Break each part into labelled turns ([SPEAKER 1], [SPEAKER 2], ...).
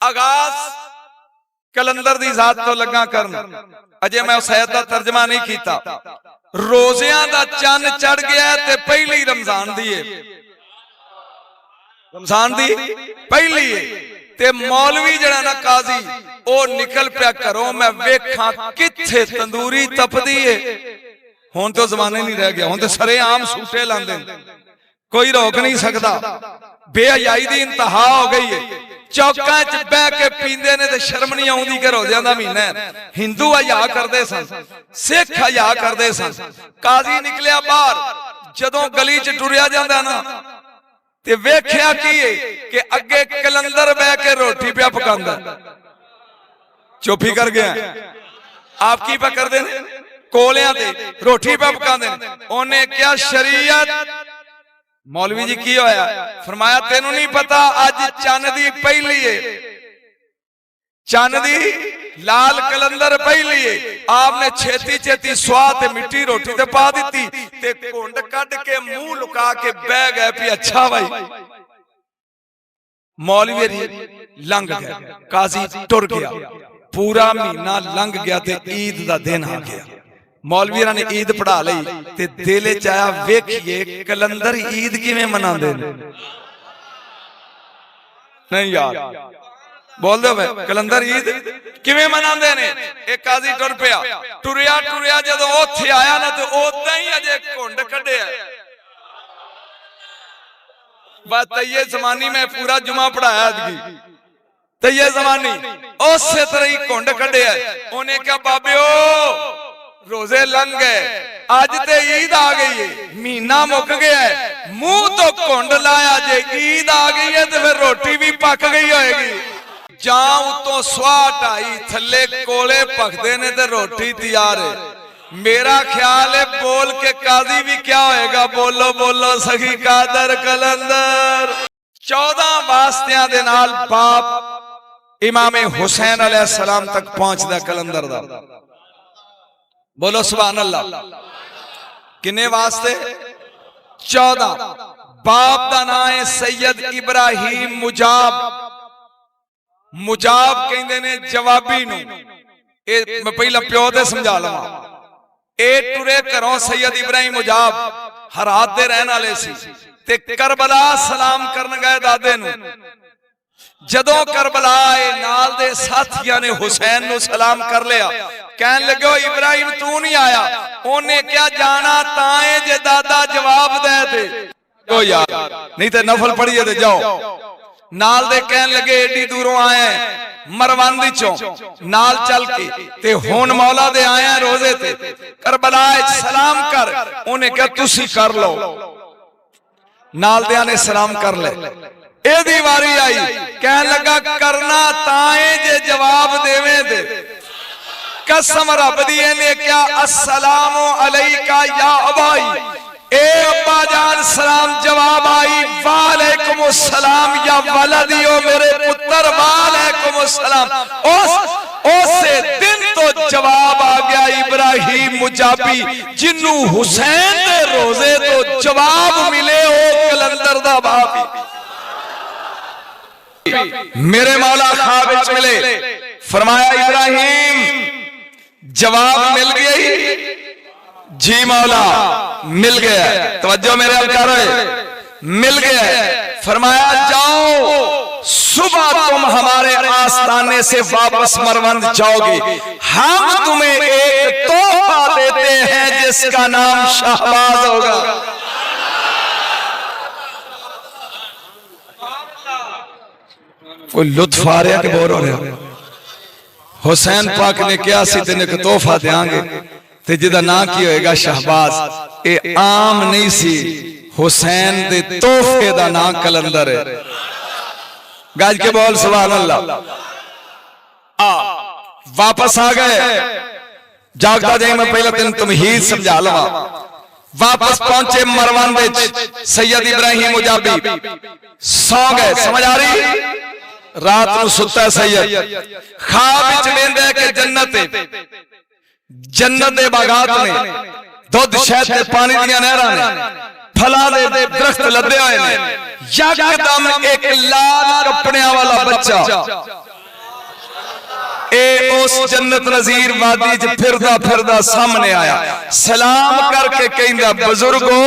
[SPEAKER 1] आगाज कलंदर दी जात तो लगा करन, अजे मैं उस आयत दा तर्जमा नहीं कीता। रोज़ियां दा चंद चढ़ गया ते पहली रमजान दी है, रमजान दी पहली है। ते मौलवी जड़ा ना काजी ओ निकल पिया घरों, मैं वेखा किथे तंदूरी तपदी है। हुण तो जमाने नहीं रह गया, हुण तो सरेआम सूटे लांदे, कोई रोक नहीं सकता। बेहयाई दी इंतहा हो गई है। चौकां च बह के पींदे ने ते शर्म नहीं आउंदी कि रोज़ियां दा महीना है। हिंदू हया करदे सन, सिख हया करदे सन। काजी निकलिया बाहर, जदों गली च टुरिया जांदा ना ते वेख्या की कि अगे कलंदर बह के रोटी पिया पकांदा। चुप ही कर गया। आप की पकड़ दे कोलियां ते रोटी पिया पकांदे। उन्हें क्या शरीयत? मौलवी जी की होया? फरमाया तेनू नहीं पता अज चन्न दी पहली है, चन्न दी लाल कलंदर पहली है। आपने छेती छेती स्वाद मिट्टी रोटी ते पा दी ते घुंड कड के मुंह लुका के बह गए भी अच्छा भाई। मौलवी लंघ गया, काजी टुर गया, पूरा महीना लंघ गया ते ईद दा दिन आ गया। मौलवी ने ईद पढ़ा ली ते दिल च आया वेखिए कलंदर ईद किवें मनांदे ने। नहीं यार बोल दो भाई, कलंदर ईद किवें मनांदे ने? एक काजी टुर पिया, टुरिया टुरिया जदों उत्थे आया ना ते ओदां ही अजे घुंड कढिया। बस तैये जमानी में पूरा जुमा पढ़ाया अदगी, तैये जमानी उस तरह ही घुंड कढिया। उन्हें क्या बाबे ओ रोजे लंघ गए, अज ते ईद आ गई है, महीना मुक गया है, मुंह तो घुंड लाया जे ईद आ गई है तो फिर रोटी भी पक गई होएगी। जां उतों स्वाह ढाई थले कोले पकदे ने ते रोटी तैयार है। मेरा ख्याल है बोल के काजी भी क्या होएगा? बोलो बोलो सखी कादर कलंदर। 14 वास्तियां दे नाल बाप इमाम हुसैन अलैहिस्सलाम तक पहुंचदा कलंदर दा। बोलो सुभान अल्लाह। किन्ने वास्ते? 14। बाप दा नाम है सैयद इब्राहिम मुजाब। मुजाब कहंदे ने जवाबी नूं। ए मैं पहला प्यो ते समझा लवां। ए टुरे घरों सैयद इब्राहिम मुजाब हरात दे रहन वाले सी ते करबला सलाम करन गए दादे नूं। जदों करबला आए नाल दे साथियां ने हुसैन नूं सलाम कर लिया। कहन लगे इब्राहिम तू नहीं आया? उन्हें क्या जाना ताए जे दादा जवाब दे दे ओ यार, नहीं ते नफल पढ़िए ते जाओ। नाल दे कहन लगे एडी दूरों आए मरवान विचों नाल चल के ते हुण मौला दे आए रोजे ते करबला सलाम कर। उन्हें क्या तुसी कर लो। नाल दे ने सलाम कर ले। एदी वारी आई, कहन लगा करना ताए जे जवाब देवे दे। कसम रब दी ने क्या अस्सलामु अलैका या अबाई। ए अब्बा जान सलाम जवाब आई वालेकुम अस्सलाम या वलदियो मेरे पुत्र वालेकुम अस्सलाम। उस दिन तो जवाब आ गया इब्राहिम मुजाबी जिन्नू हुसैन दे रोजे तो जवाब मिले ओ कलंदर दा बाप। मेरे मौला ख्वाब विच मिले, फरमाया इब्राहिम जवाब मिल गया ही? जी मौला मिल गया। तवज्जो मेरे अलकार मिल गया। फरमाया जाओ सुबह तुम हमारे आस्थाने से वापस मरवंद जाओगे। हम तुम्हें एक तोहफा देते हैं जिसका नाम शाहबाज होगा। कोई लुत्फ आ रहा कि बोर हो रहा? हुसैन पाक ने क्या सी तेन एक तोहफा देंगे ते जिदा ना की होएगा शहबाज। ए आम नहीं सी, हुसैन दे तोहफे दा नाम कलंदर है। गज के बोल सुभान अल्लाह। वापस आ गए। जागता जाए मैं पहले तेन तमहीद समझा लवा। वापस पहुंचे मरवान विच सैयद इब्राहिम मुजाबी सौ गए। समझ आ रही? रात को सुता सैयद ख्वाब विच वेंदा है कि जन्नत दे बागात ने दुध शहद ते पानी दियां नहरां ने फला दे दरख्त लदे हुए ने, यकदम एक लाल कपड़ियां वाला बच्चा उस जन्नत नजीर वादी च फिरदा फिरदा सामने आया, सलाम करके कहंदा बुजुर्गो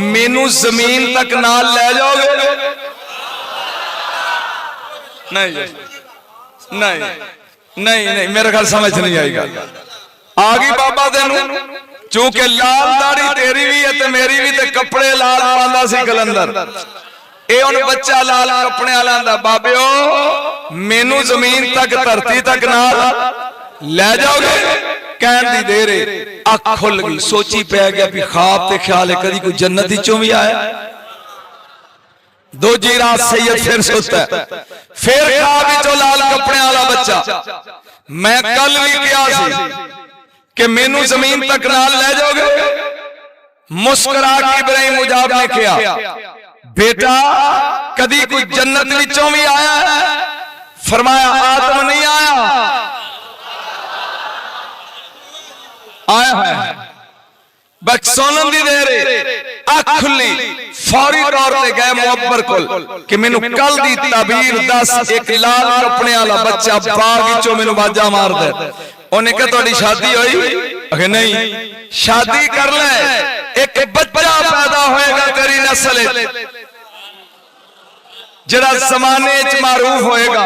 [SPEAKER 1] मैनू जमीन तक नाल ले जाओगे? नहीं नहीं नहीं नहीं, मेरे ख्याल समझ नहीं आएगा। आ गई बाबा तेनू, चूंकि लाल दाढ़ी तेरी भी है ते मेरी भी, ते कपड़े लाल पांदा सी कलंदर, ये हुण बच्चा लाल कपड़े लांदा, बाबिओ मैनू जमीन तक धरती तक नाल ले जाओगे? कहन दी देर अख खुल गई, सोची पै गया भी ख्वाब ते ख्याल है कदी कोई जन्नत चों भी आया। दूजी रात सैयद फिर सुता है, फिर ख्वाब विचों लाल कपड़े वाला बच्चा, मैं कल भी कहा सी कि मैनू जमीन तक नाल ले जाओगे? मुस्कुरा के इब्राहिम मुजाब ने कहा बेटा कदी कोई जन्नत विचों भी आया है? फरमाया आदम नहीं आया, आया है। बस सुनन दी देर अख खुली, फौरी तौर पे गए मुअब्बर कोल कि मैनू कल दी ताबीर दस, एक लाल कपड़े वाला बच्चा बाग विचों मैनू बाजा मार दे। उन्हें कहा तुहाडी शादी होई? अखे नहीं। शादी कर ले, एक बच्चा पैदा होएगा तेरी नस्ल जरा जमाने च मारूफ होएगा,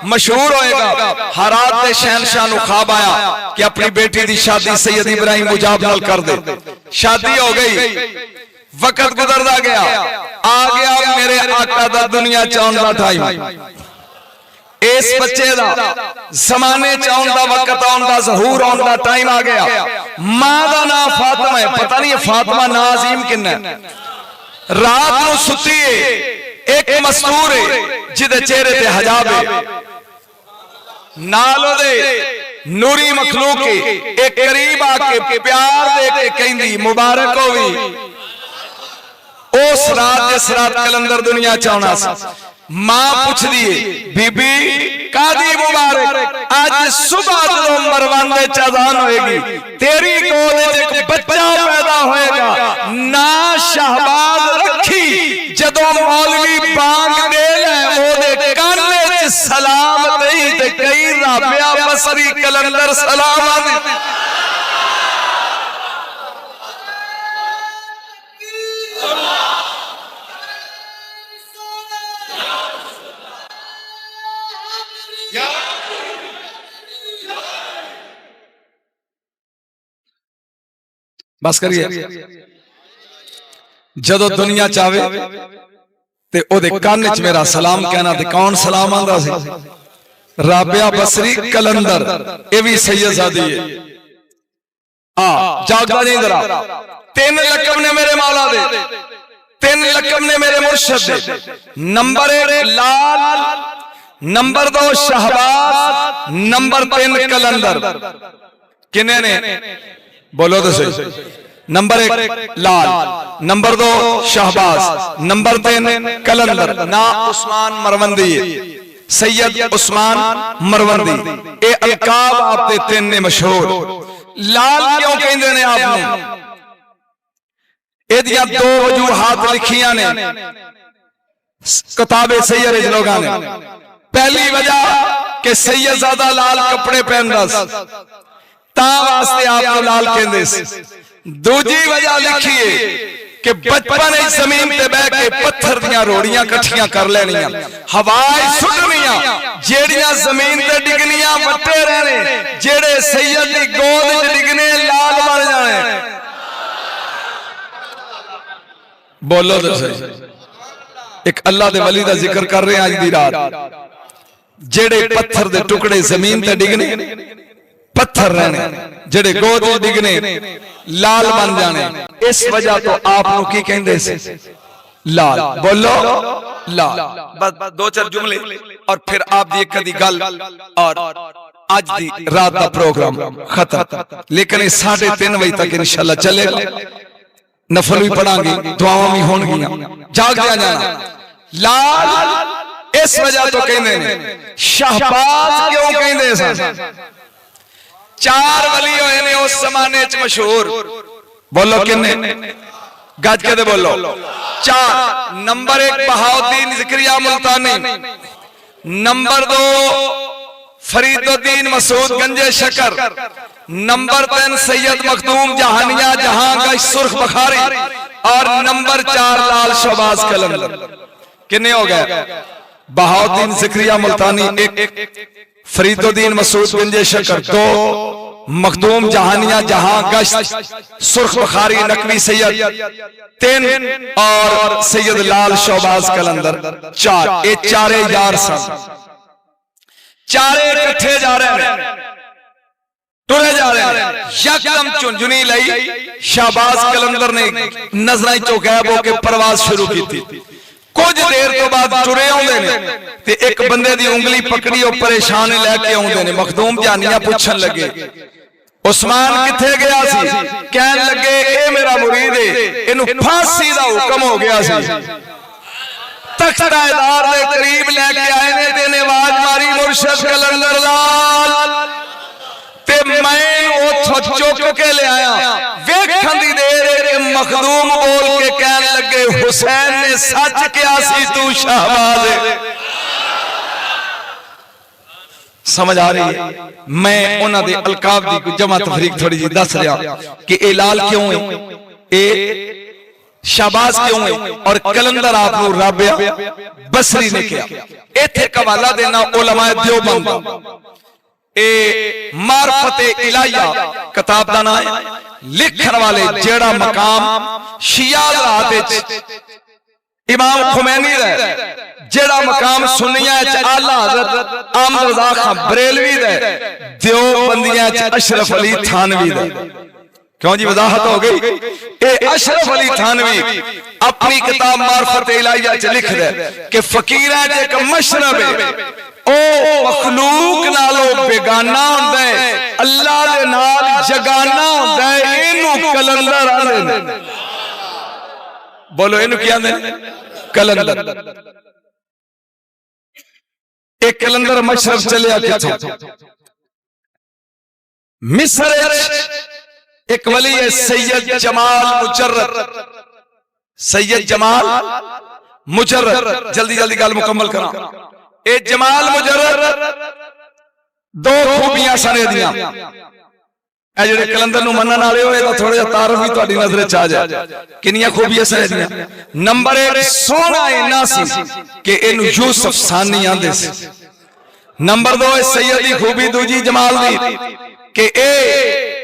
[SPEAKER 1] मशहूर होएगा। हरात दे शहनशाह नूं ख्वाब आया कि अपनी बेटी दी शादी सैयद इब्राहिम मुजाब नाल कर दे। शादी हो गई, वक्त गुजरदा गया, आ गया मेरे आका दा दुनिया च आउण दा टाइम। इस बच्चे दा जमाने च आउण दा वक्त आउण दा ज़हूर आउण दा टाइम आ गया। मां दा नाम फातिमा है, पता नहीं फातिमा ना अजीम किन्ना है। रात नूं सुती है, एक मस्तूर है जिदे चेहरे ते हजाब है, नाल ओदे नूरी मखलूक है। एक करीब आके प्यार दे के कहंदी मुबारक होवी। उस रात जिस रात कलंदर दुनिया च आउणा सी, मां पुछदी है बीबी कादी मुबारक? आज सुबह जो मरवाने च अज़ान होएगी, तेरी गोद च एक बच्चा पैदा होएगा, ना शहबाज रखी जदों मौलवी बांग दे ले ओदे काने च सलाम दई ते कई राबिया बसरी कलंदर सलाम आदी। बस करिए, जदों दुनिया चावे ते ओदे कान च मेरा सलाम कहना, ते कौन सलाम आंदा सी? राबिया बसरी कलंदर, ये भी सैयदजादी है। जागदा नहीं जरा। 3 लकब ने मेरे मौला दे, 3 लकब ने मेरे मुर्शद दे। नंबर 1 लाल, नंबर 2 शहबाज, नंबर 3 कलंदर। किन्ने ने बोलो तो सही? नंबर 1 लाल, नंबर 2 शहबाज, नंबर 3 कलंदर। ना उस्मान मरवंदी, सैयद उस्मान मरवंदी, ये अलकाब आपके 3 ने मशहूर। लाल क्यों कहते ने आपने? एदियां 2 वजूहात लिखियां ने किताबे सैयद लोगां ने। पहली वजह कि सैयदजादा लाल कपड़े पहनदा सी, ता वास्ते आपको लाल कहंदे सी। दूजी वजह लिखिए कि बचपन इस जमीन पे बह के पत्थर दियां रोड़ियां कट्ठियां कर लेनियां, हवाएं सुटनियां, जेड़ियां जमीन ते डिगनियां वट्टे रहने, जेड़े सैयद दी गोद च डिगने लाल बन जाने। बोलो तो सही। एक अल्लाह दे वली दा जिक्र कर रहे हैं आज दी रात, जेड़े पत्थर दे टुकड़े जमीन ते डिगने, पत्थर रहने, जेड़े गोद च डिगने लाल बन जाने। इस वजह तो आप की कहंदे से लाल। बोलो लाल। बस 2-4 जुमले और फिर आप दी कदी गल और आज दी रात का प्रोग्राम खत्म। लेकिन 3:30 बजे तक इंशाल्लाह चलेगा। नफल भी पढ़ांगे, दुआवां भी होंगियां, जाग जाना। लाल इस वजह तो कहंदे ने। शहबाज क्यों कहंदे सन? 4 वली होए ने उस जमाने च मशहूर। बोलो किन्ने? गज के दे बोलो। 4 नंबर 1 बहाउद्दीन ज़िक्रिया मुल्तानी, नंबर 2 फरीदुद्दीन मसूद गंजे शकर, नंबर 3 सैयद मखदूम जहानिया जहां गश सुर्ख बखारी, और नंबर 4 लाल शहबाज कलंदर। कितने हो गए? बहाउद्दीन ज़िक्रिया मुल्तानी 1, फरीदुद्दीन मसूद गंजे शकर 2, मखदूम जहानिया जहां गश्त सुर्ख बखारी नकवी सैयद 3, और सैयद लाल शहबाज कलंदर 4। ये चारे यार सन, चारे इकट्ठे जा रहे हैं, टुरे जा रहे हैं। यकदम झुंझुनी लई शहबाज कलंदर ने नजर चो गैब होके परवाज शुरू की थी। कुछ देर तो बाद टुरे आउंदे ने ते एक बंदे दी उंगली पकड़ी और परेशान लैके आउंदे ने। मखदूम जानिया पूछन लगे उस्मान किथे गया सी? कहन लगे ए मेरा मुरीद है, इनू फांसी दा हुक्म हो गया सी। तख्तादार दे करीब लेके आए ने ते ने आवाज मारी मुर्शिद कलंदर लाल, ते मैं ओथों चुक के ले आया। वेखन दी देर के मखदूम बोल के कहन लगे हुसैन ने सच कहा सी, तू शहबाज है। समझ आ रही है? मैं उन्हां दे अलकाब दी जमा तफरीक थोड़ी जी दस रहा कि ए लाल क्यों है, ए शाबाश क्यों है, और कलंदर आपको राबिया बसरी ने किया। इथे हवाला देना उलमाए देवबंद ए मारफत इलाहिया किताब दा नाम है। लिखण वाले जेड़ा मकाम शिया रात इमाम खुमैनी दा, जेड़ा मकाम सुन्नियां च आला हज़रत अहमद रज़ा खां बरेलवी दा, देवबंदियां च अशरफ अली थानवी दा। क्यों जी वजाहत हो गई? ए अशरफ अली थानवी अपनी किताब मारफत इलाहिया च लिख दे कि फकीरां च एक मशरब है, ओ मखलूक नालों बेगाना हुंदा है, अल्लाह दे नाल जगाना हुंदा है। इनू कलंदर आंदे ने। बोलो इनू की आंदे ने? कलंदर। एक कलंदर मशरब चलिया किथों? मिस्र एक वली है सैयद जमाल मुजर्रद, सैयद जमाल मुजर्रद। जल्दी जल्दी गल मुकम्मल करा। ए जमाल मुजर्रद 2 खूबियां सने दियां। ए जेड़े कलंदर नूं मनन वाले हो, एदा थोड़ा जिहा तारफ भी तुहाडी नजर च आ जाए। किन्नियां खूबियां सने दियां? नंबर 1 सोहना इन्ना सी कि इनू यूसुफ सानी आंदे सी। नंबर 2 सैयद दी खूबी दूजी जमाल दी कि ए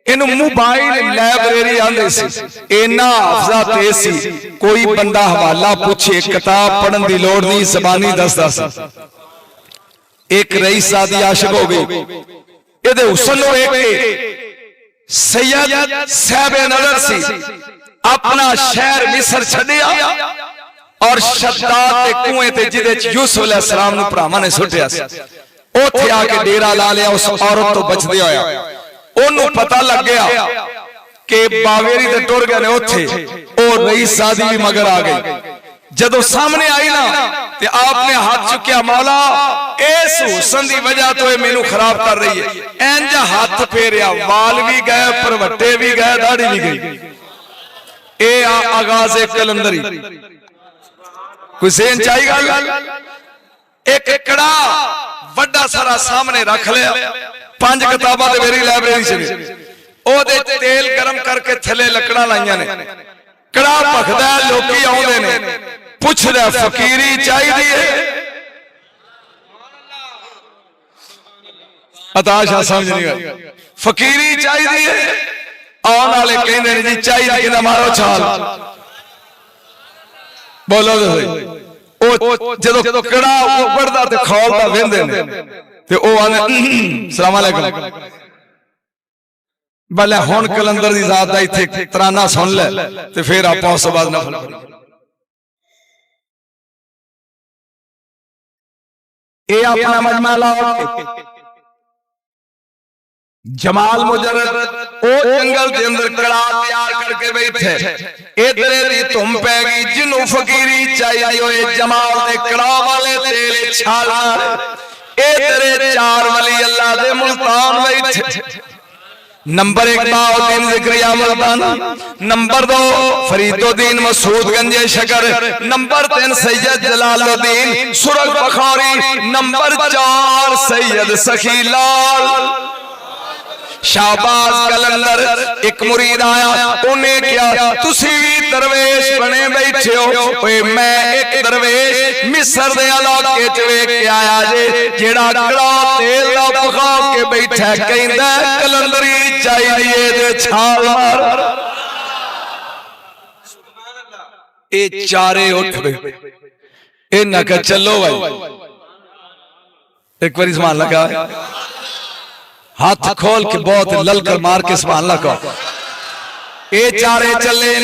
[SPEAKER 1] इनू मोबाइल लाइब्रेरी आंदे सी। इन्ना हाफजा तेज सी, कोई बंदा हवाला पूछे किताब पढ़न दी लोड़ नहीं, ज़बानी दसदा सी। एक रईस सादी आशिक हो गई, इहदे हुस्न नूं वेख के सैयद साहब नजर सी, अपना शहर मिस्र छड्डिया और शद्दाद दे कुएं ते जिहदे च यूसुफ अलैहिस्सलाम नूं भरावां ने सुट्टिया सी, उत्थे आके डेरा ला लिया। उस औरत तो बचदे होया ओनू पता लग गया कि बावेरी ते टुर गए ने उत्थे, ओ रईस सादी भी मगर आ गई। जदों सामने आई ना ते आपने हाथ चुकिया, मौला इस हुस्न दी वजह तो मैनू खराब कर रही है। इंज हाथ फेरिया, वाल भी गए, परवट्टे भी गए, दाढ़ी भी गई। ए आगाज कलंदरी कोई सेन चाही गल। एक कड़ा वड्डा सारा सामने रख लिया, 5 किताबां ते मेरी लाइब्रेरी च ओदे तेल गरम करके थले लकड़ा लाइयां ने। कड़ा भखदा, लोकी आउंदे ने, पुछदा फकीरी चाहिदी है। अताशा समझ नहीं आई, फकीरी चाहिदी है। आउण वाले कहंदे ने जी चाहिदी, कि मारो छाल। बोलो ओ जदों कड़ा उबड़दा ते खौलदा वेंदे ने ते ओ आने सलाम अलैकुम। भले हुण कलंदर दी जात दा इत्थे तराना सुन ले ते फिर आपां उस बाद नफल पढ़ी। ए अपना मजमा लाओ। जमाल मुजर्रद ओ जंगल के अंदर कड़ा तैयार करके बैठे। इधरे दी धुम पै गई, जिन्नू फकीरी चाहिए होए जमाल दे कड़ा वाले तेल छालना। इधरे 4 वली अल्लाह दे मुल्तान बैठे। नंबर 1 बहाउद्दीन ज़िक्रिया मुल्तानी, नंबर 2 फरीदुद्दीन मसूद गंजे शकर, नंबर 3 सैयद जलालुद्दीन सुरग बखारी, नंबर 4 सैयद सखी लाल शाहबाज कलंदर। एक मुरीद आया, उन्हें क्या तुसी भी दरवेश बने बैठे हो? ओए मैं एक दरवेश मिस्र दे इलाके च वेख के आया जे, जेड़ा कड़ा तेल दा बखा के बैठा, कहंदा कलंदरी चाहिए जे छाल मार। ए चारे उठ गए, ए ना कह चलो भाई, एक बार समान लगा, हाथ खोल के बहुत ललकर मार के सुभान अल्लाह कहो। ये चारे चले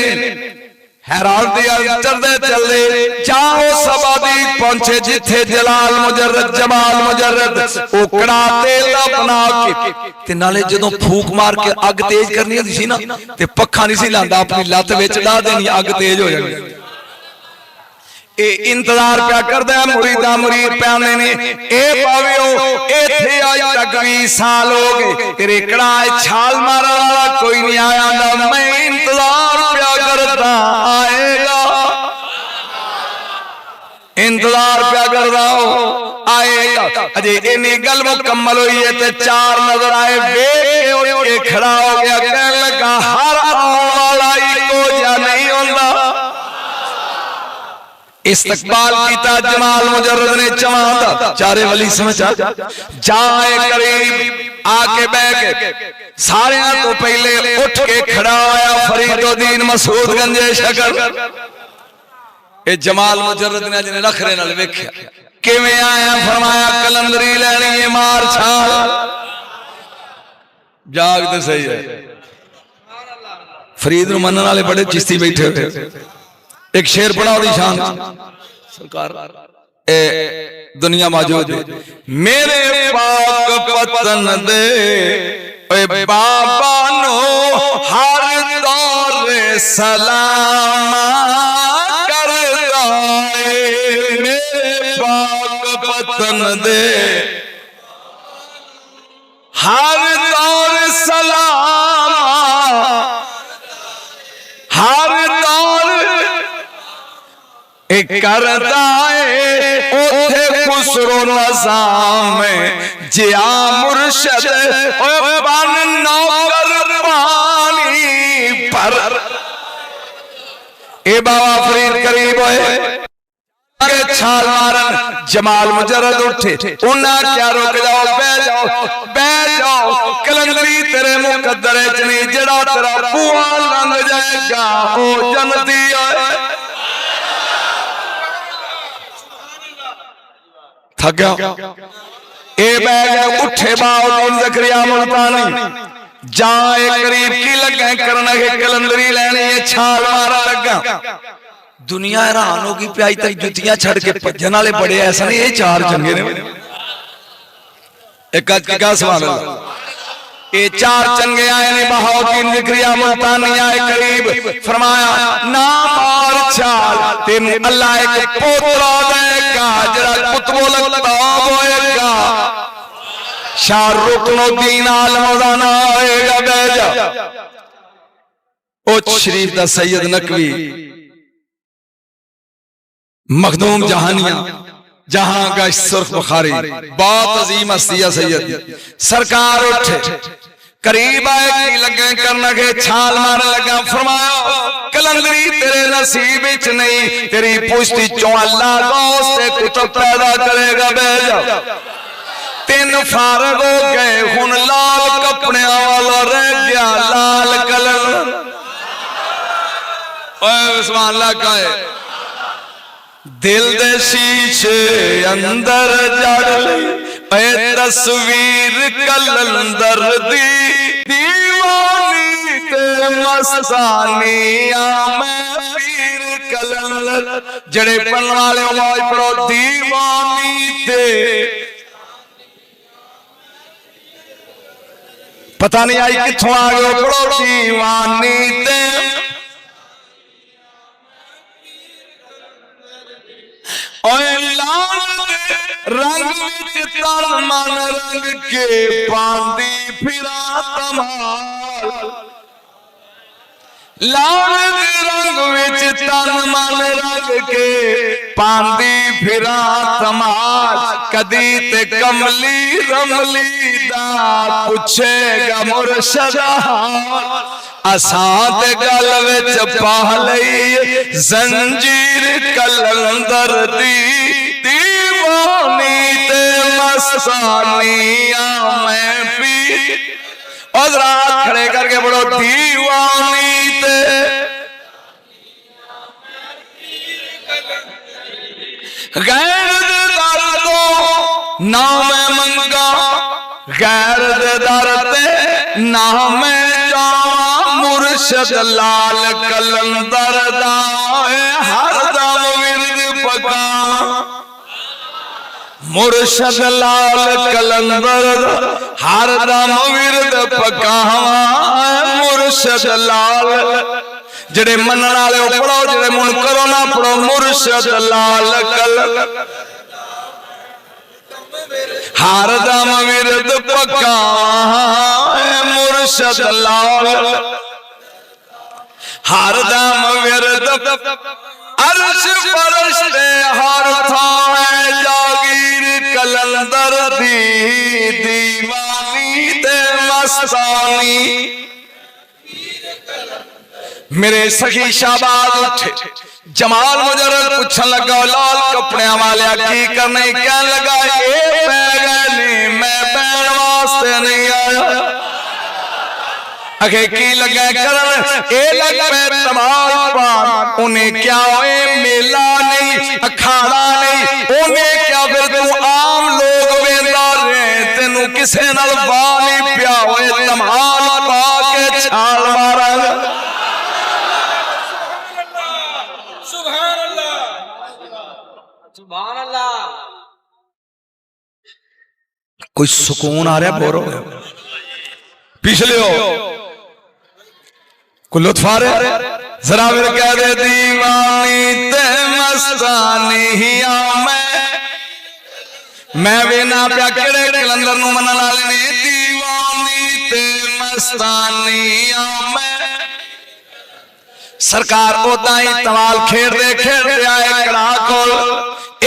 [SPEAKER 1] हैरान दिया चलते चलते जाओ सबादी पहुंचे जिथे जलाल मुजर्रद जमाल मुजर्रद ओकड़ा तेल दा बना के ते नाले जदों फूक मार के अग तेज करनी होंदी सी ना ते पक्खा नहीं सी लांदा, अपनी लत विच ला देनी, अग तेज हो जानी। ए इंतजार क्या करदा है मुरीदा मुरीद प्याने ने, ए पावियो इथे आज तक 20 साल हो गए, तेरे कड़ा छाल मारने वाला कोई नहीं आया, मैं इंतजार क्या करदा आएगा, इंतजार क्या करदा आएगा। अजे इन्नी गल मुकम्मल हुई है ते 4 नजर आए, वेख के खड़ा हो गया, कहने लगा हर आने वाला इको जा नहीं होंदा। इस्तकबाल कीता जमाल मुजर्रद ने चवां चारे वली समझा जाए करीब आके बैठ के सारे तो पहले उठ के खड़ा होया फरीदुद्दीन मसूद गंजे शकर। ए जमाल मुजर्रद ने जिन्हें नखरे नाल वेख्या किवें आया, फरमाया कलंदरी लैनी है मार छाल। जाग तो सही है, फरीद नूं मनण वाले बड़े चिश्ती बैठे हुए। एक शेर पढ़ा और शान सरकार ए दुनिया मौजूद है, मेरे पाक पतन दे ओए बाबा नो हर दौर सलाम करदा है, मेरे पाक पतन दे हर दौर सलाम, हर दौर करदा है ओथे खुसरो नज़ाम जिया मुर्शद बन नौकर पानी पर। ए बाबा फरीद करीब होए छाल मारन, जमाल मुजर्रद उठे, उन्हें क्या रोक जाओ, बैठ जाओ बैठ जाओ, कलंदरी तेरे मुकद्दरे च नहीं, जड़ा तेरा बुआ लंघ जाएगा ओ जन्नती है। थक गया ए बैग उठे बहाउद्दीन ज़िक्रिया मुल्तानी, जाए करीब की लगे करना के कलंदरी लेनी है, छाल मारा लगा। दुनिया हैरान होगी प्याई तक जुतियां छड़ के भजन वाले बड़े ऐसा नहीं, ये 4 चंगे ने। एक क्या सवाल है, ये 4 चंगे आए ने बहाउद्दीन ज़िक्रिया मुल्तानी आए करीब, फरमाया ना मार छाल तेन अल्लाह एक पोतरा देगा जरा कुतबो लगता होएगा, शाहरुखनुद्दीन आलम दा नाम आएगा, बैजा ओ शरीफ दा सैयद नकवी मखदूम जहानिया जहां का सुर्ख बुखारी बहुत अजीम हस्तिया सैयद सरकार उठे करीब आए की लगे करना के छाल मार लगा, फरमाया कलंदरी तेरे नसीब विच नहीं, तेरी पुश्ती चों अल्लाह गौस से कुतब पैदा करेगा, बैजा 3 फारग हो गए, हुन लाल कपड़े वाला रह गया लाल कलर। ओए सुभान अल्लाह का है, दिल दे शीशे अंदर जड़ लई तस्वीर कलंदर दी, दीवानी ते मस्तानी मैं पीर कलंदर। जड़े पढ़ने वाले आवाज पढ़ो, दीवानी ते पता नहीं आई किथों आ गए, पढ़ो दीवानी ते ओए लाल रंग विच तन मन रंग के पांदी फिरा तमाल लाल रंग विच तन मन रंग के पांदी फिरा तमाल कदी ते कमली रमली दा पुछेगा मुर्शद असां ते गल विच पा लई जंजीर कलंदर दी दीवानी ते मस्तानियां मैं पी और रात खड़े करके बड़ो दीवानी ते गैर दे दर तो ना मैं मंगा गैर दे दर ते ना मैं जावा मुर्शद लाल कलंदर दा हर दम विरद पका मुर्शद लाल कलंदर हर दम विरद पकावा मुर्शद लाल जेड़े मनण वाले पढ़ो जेड़े मुनकरो ना पढ़ो मुर्शद लाल हर दम विरद पकावा मुर्शद लाल हर दम विरद अर्श फर्श दे हर थां जागीर कलंदर दी दीवानी ते मस्तानी मेरे सखी शाहबाज उठे जमाल मुजर्रद पूछन लगा लाल कपड़े वाले की करने क्या लगा मैं बैन वास्ते नहीं आया अगे की लगा करन ए लग पे तमाल पान उन्हें क्या होए मेला नहीं अखाड़ा नहीं उन्हें क्या फिर तू आम लोग वेंदा रहे तेनू किसे नाल वाह नहीं पिया होए तमाल पा के छाल मारा सुभान अल्लाह सुभान अल्लाह कोई सुकून आ रहा बोरो पिछले हो को लुत्फ आ रहा जरा फिर कह दे दीवानी ते मस्तानी मैं भी ना प्या केड़े कलंदर नू मनन वाले ने दीवानी ते मस्तानी मैं सरकार ओदा ही तवाल खेडते आए कड़ा कोल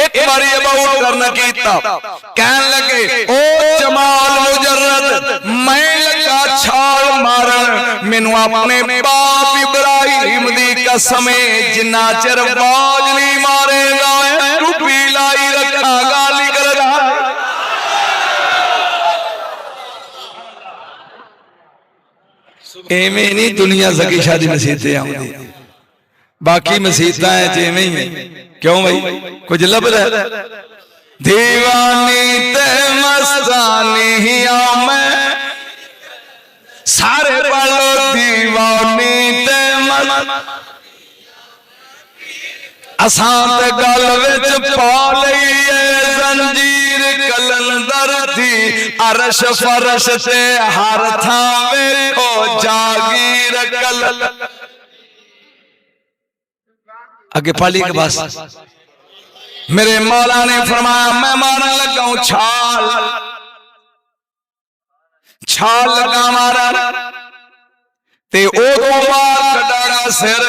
[SPEAKER 1] एक बारी अबाउट करना कीता कहन लगे ओ जमाल मुजर्रद मैं लगा छाल मारन मैनू अपने बाप इब्राहिम दी कसम जिन्ना चिर बाज नहीं मारेगा टुपी लाई रखा गाली करेगा एवें नहीं दुनिया सकी शादी मसीते आउंदी बाकी मसीता है जिवें ही क्यों भाई कुछ लब रहा दीवानी ते मस्तानी मैं सारे वालों दीवानी ते असां ते गल विच पा लईए जंजीर कलंदर दी अरश फरश ते हर थां वेखो जागीर कल आगे पाली के बस मेरे मौला ने फरमाया मैं मारन लगा हूं छाल छाल लगा मारन ते ओ तो मार कटाड़ा सिर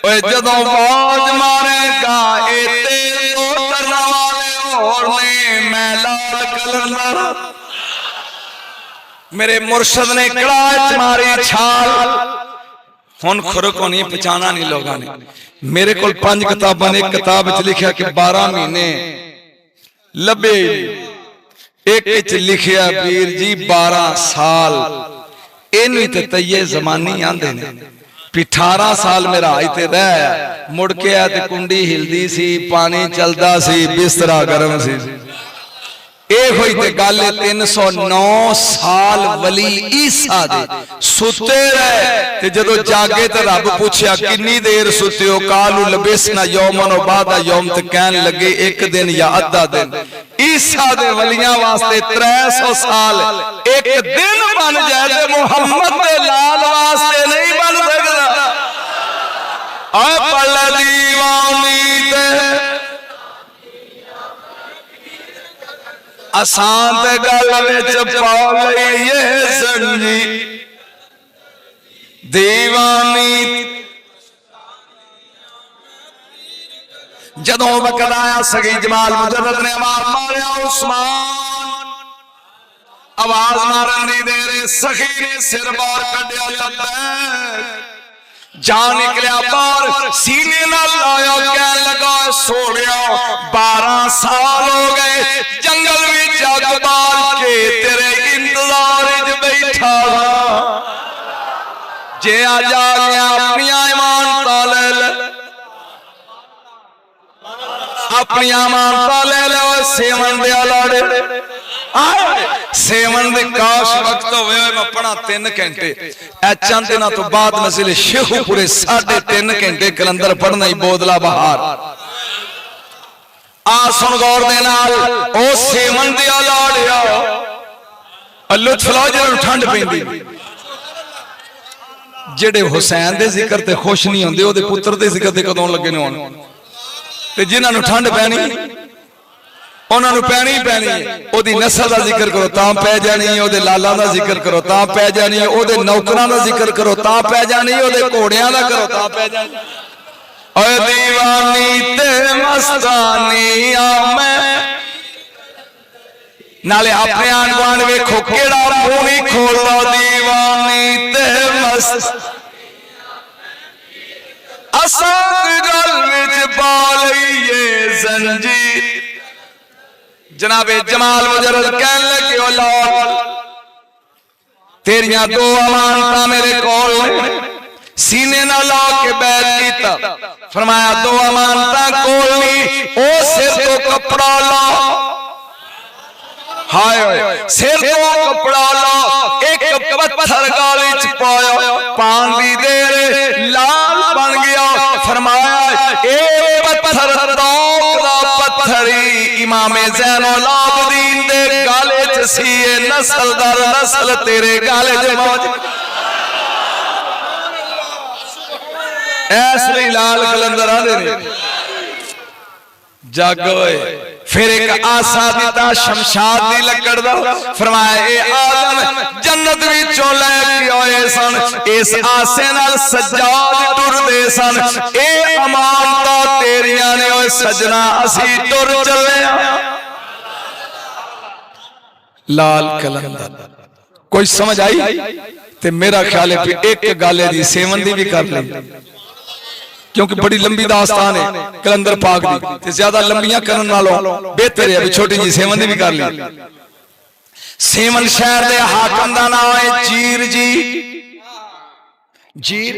[SPEAKER 1] ओए जदों बाज मारेगा ए तेरे उतरने वाले और ने मैं लाल कलंदर मेरे मुर्शद ने कड़ाच मारी छाल हुन खुर को नहीं पहचाना नहीं लोगों ने मेरे को 5 किताबां ने एक किताब च लिखा कि 12 महीने लबे एक च लिखिया वीर जी 12 साल इन्हीं ते तये जमानी आंदे ने 18 साल मेरा इते रह मुड़ के आ ते कुंडी हिलदी सी पानी चलदा सी बिस्तरा गर्म सी ए होई ते गल 309 साल वली ईसा दे सुते रहे ते जदों जागे ते रब पूछया कितनी देर सुते हो कालू लबिसना यौमन व बादा यौम ते कहन लगे एक दिन या आधा दिन ईसा दे वलियां वास्ते 300 साल एक दिन बन जाए ते मुहम्मद दे लाल वास्ते नहीं बन सकदा आ पल दीवानी ते असां ते गल विच पा लईए संजी दीवानी। जदों वक्त आया सगी जमाल मुजर्रद ने आवाज मारिया उस्मान, आवाज मारन दी देर सखी ने सिर बाहर कढ़िया जान निकलिया बाहर सीने नाल लाया कह लगा सोनिया 12 साल हो गए जंगल विच अग बाल के तेरे इंतजार च बैठा जे आ जा गया अपनी ईमानता ले ले अपनी ईमानता ले लो सेवन दिया लाड़े सेवन दे काश वक्त होवे मैं पढ़ा 3 घंटे ए चंद दिनों तो बाद नस्ल शेखूपुरे 3.5 घंटे कलंदर पढ़ना ही बोदला बहार आ सुन गौर दे नाल ओ सेवन दिया लाड़िया लुत्फ लो जरूर ठंड पैंदी जेड़े हुसैन दे जिक्र ते खुश नहीं होंदे ओदे पुत्र दे जिक्र ते कदों लगे ने होण ते जिन्हां नूं ठंड पैनी उन्हां नूं पैनी पैनी ओदी नस्ल दा जिक्र करो तां पै जानी ओदे लाला दा जिक्र करो तां पै जानी ओदे नौकरां दा जिक्र करो तां पै जानी ओदे घोड़ियां दा करो तां पै जानी। ओए दीवानी ते मस्तानी आ मैं नाले अपने आन गुआंढ वेखो केड़ा मुंह नहीं खोलदा दीवानी ते मस्त असां गल विच पा लईए जंजीर। जनाबे जमाल मुजर्रद कहन लगे ओ लाल तेरियां 2 अमानतां मेरे कोल सीने ना ला के बैठ कीता फरमाया 2 अमानतां कोल नहीं ओ सिर तो कपड़ा ला हाय सिर तो कपड़ा ला एक पत्थर गाली च पाया पान दी देर लाल बन गया फरमाया ए पत्थर तौक दा पत्थरी इमामे ज़ैनुल आबिदीन दे गाले च सी नस्ल दर नस्ल तेरे गाले च मौजूद ऐसे लाल कलंदर आंदे ने जग होए फिर एक आसा दिता शमशाद दी लकड़ दा फरमाया ए आदम जन्नत विचों लेके आए सन इस आसे नाल सज्जाद टुरदे सन ए अमानतां तेरियां ने ओए सजना असी टुर चले लाल कलंदर। कोई समझ आई ते मेरा ख्याल है एक गाले दी सेवन दी भी कर ले क्योंकि बड़ी लंबी दास्तान है कलंदर पाक दी ते ज्यादा लंबियां करन नालों बेहतर है अभी छोटी जी सेवन दी भी कर ली। सेवन शहर दे हाकम दा नाम है जीर जी जीर